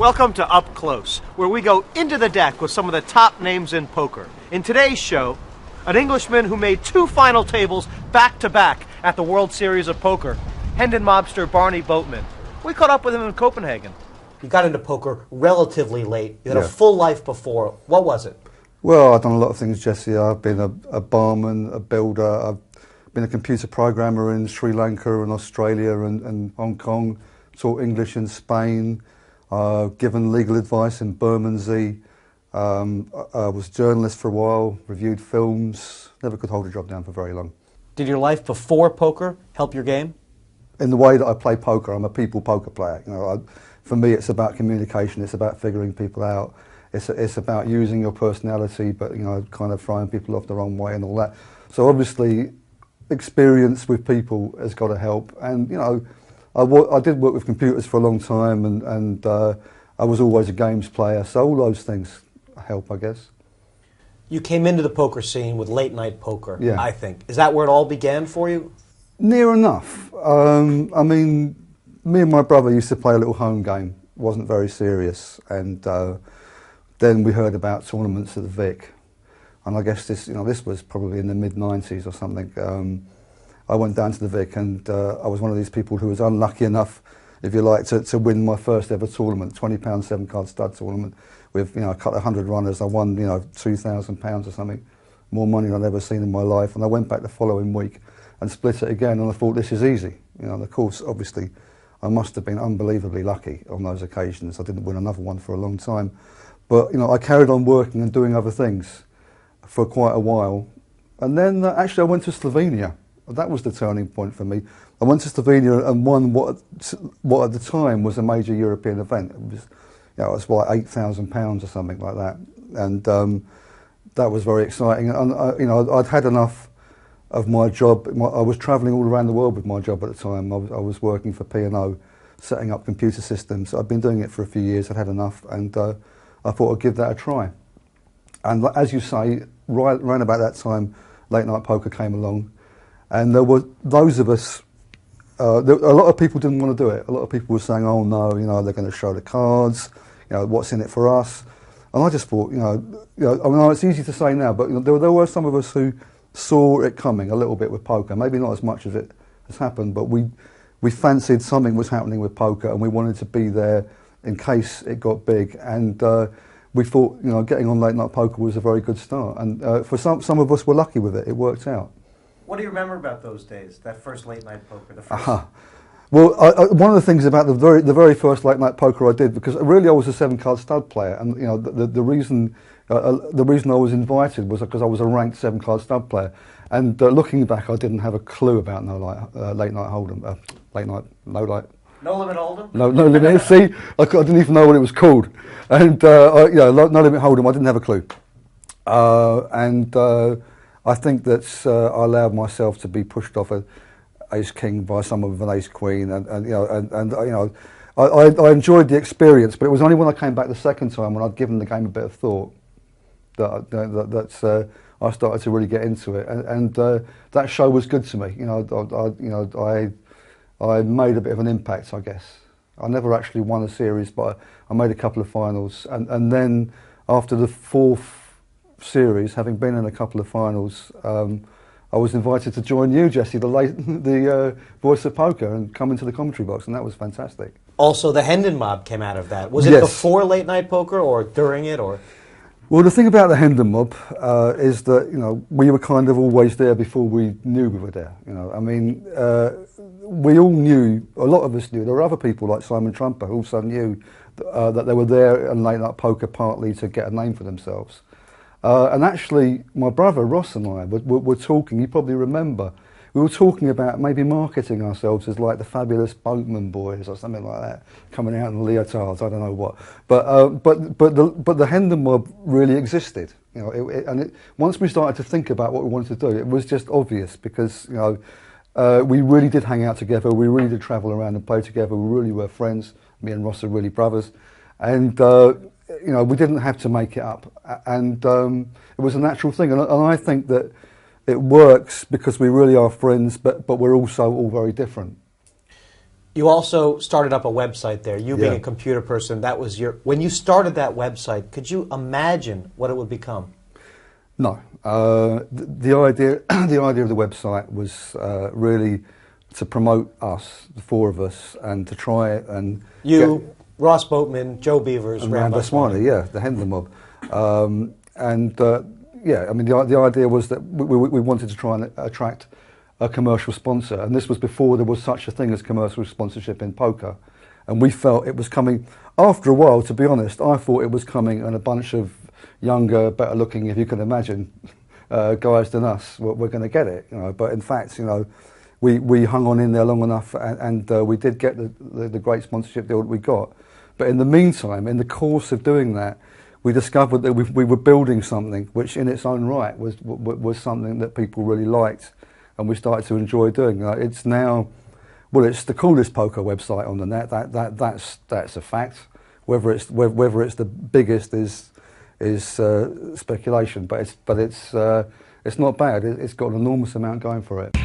Welcome to Up Close, where we go into the deck with some of the top names in poker. In today's show, an Englishman who made 2 final tables back-to-back at the World Series of Poker, Hendon mobster Barny Boatman. We caught up with him in Copenhagen. You got into poker relatively late. You had a full life before. What was it? Well, I've done a lot of things, Jesse. I've been a barman, a builder. I've been a computer programmer in Sri Lanka and Australia and Hong Kong. Taught English in Spain. Given legal advice in Bermondsey. I was a journalist for a while, reviewed films. Never could hold a job down for very long. Did your life before poker help your game? In the way that I play poker, I'm a people poker player. For me, it's about communication. It's about figuring people out. It's about using your personality, but kind of throwing people off the wrong way and all that. So obviously, experience with people has got to help. And I did work with computers for a long time, and I was always a games player. So all those things help, I guess. You came into the poker scene with late night poker, yeah. I think. Is that where it all began for you? Near enough. I mean, me and my brother used to play a little home game. It wasn't very serious, and then we heard about tournaments at the Vic, and I guess this was probably in the mid-90s or something. I went down to the Vic, and I was one of these people who was unlucky enough, if you like, to win my first ever tournament, £20 7-card stud tournament with a couple of hundred runners. I won £2,000 or something, more money than I'd ever seen in my life. And I went back the following week and split it again, and I thought, this is easy. And of course, obviously, I must have been unbelievably lucky on those occasions. I didn't win another one for a long time, but I carried on working and doing other things for quite a while, and then actually I went to Slovenia. That was the turning point for me. I went to Slovenia and won what at the time was a major European event. It was like £8,000 or something like that, and that was very exciting. And I'd had enough of my job. I was travelling all around the world with my job at the time. I was working for P&O, setting up computer systems. I'd been doing it for a few years. I'd had enough, and I thought I'd give that a try. And as you say, right around about that time, late night poker came along. And there were those of us, a lot of people didn't want to do it. A lot of people were saying, oh no, they're going to show the cards, what's in it for us? And I just thought, I mean, it's easy to say now, but there were some of us who saw it coming a little bit with poker. Maybe not as much as it has happened, but we fancied something was happening with poker, and we wanted to be there in case it got big. And we thought, getting on late night poker was a very good start. And for some of us were lucky with it. It worked out. What do you remember about those days, that first late night poker? Well, one of the things about the very first late night poker I did, because really I was a 7-card stud player, and the reason I was invited was because I was a ranked 7-card stud player. And looking back, I didn't have a clue about late night hold'em, no limit hold'em. No limit. See, I didn't even know what it was called, and no limit hold'em. I didn't have a clue, I think that I allowed myself to be pushed off an ace king by someone with an ace queen, I enjoyed the experience. But it was only when I came back the second time, when I'd given the game a bit of thought, that I started to really get into it, and that show was good to me. I made a bit of an impact, I guess. I never actually won a series, but I made a couple of finals, and then after the 4th series, having been in a couple of finals, I was invited to join you, Jesse, the voice of poker, and come into the commentary box, and that was fantastic. Also, the Hendon mob came out of that. Was it before late night poker or during it, or? Well, the thing about the Hendon mob is that we were kind of always there before we knew we were there. I mean, we all knew. A lot of us knew. There were other people like Simon Trumper who also knew that they were there in late night poker partly to get a name for themselves. And actually, my brother Ross and I were talking, you probably remember, we were talking about maybe marketing ourselves as like the fabulous Boatman boys or something like that, coming out in leotards, I don't know what. But the Hendon mob really existed, once we started to think about what we wanted to do, it was just obvious, because we really did hang out together, we really did travel around and play together, we really were friends. Me and Ross are really brothers, and we didn't have to make it up, and it was a natural thing, and I think that it works because we really are friends, but we're also all very different. You also started up a website there. You being Yeah. a computer person, that was your... When you started that website, could you imagine what it would become? No. The idea the idea of the website was really to promote us, the four of us, and to try and You, Ross Boatman, Joe Beavers, and Rambo Smiley, yeah, the Hendler mob. Yeah, I mean, the idea was that we wanted to try and attract a commercial sponsor, and this was before there was such a thing as commercial sponsorship in poker, and we felt it was coming. After a while, to be honest, I thought it was coming, and a bunch of younger, better looking, if you can imagine, guys than us were going to get it, you know. But in fact, you know, we hung on in there long enough, and we did get the great sponsorship deal that we got. But in the meantime, in the course of doing that, we discovered that we were building something which in its own right was something that people really liked, and we started to enjoy doing. It's now, well, it's the coolest poker website on the net. That's a fact. Whether it's the biggest is speculation, but it's not bad. It's got an enormous amount going for it.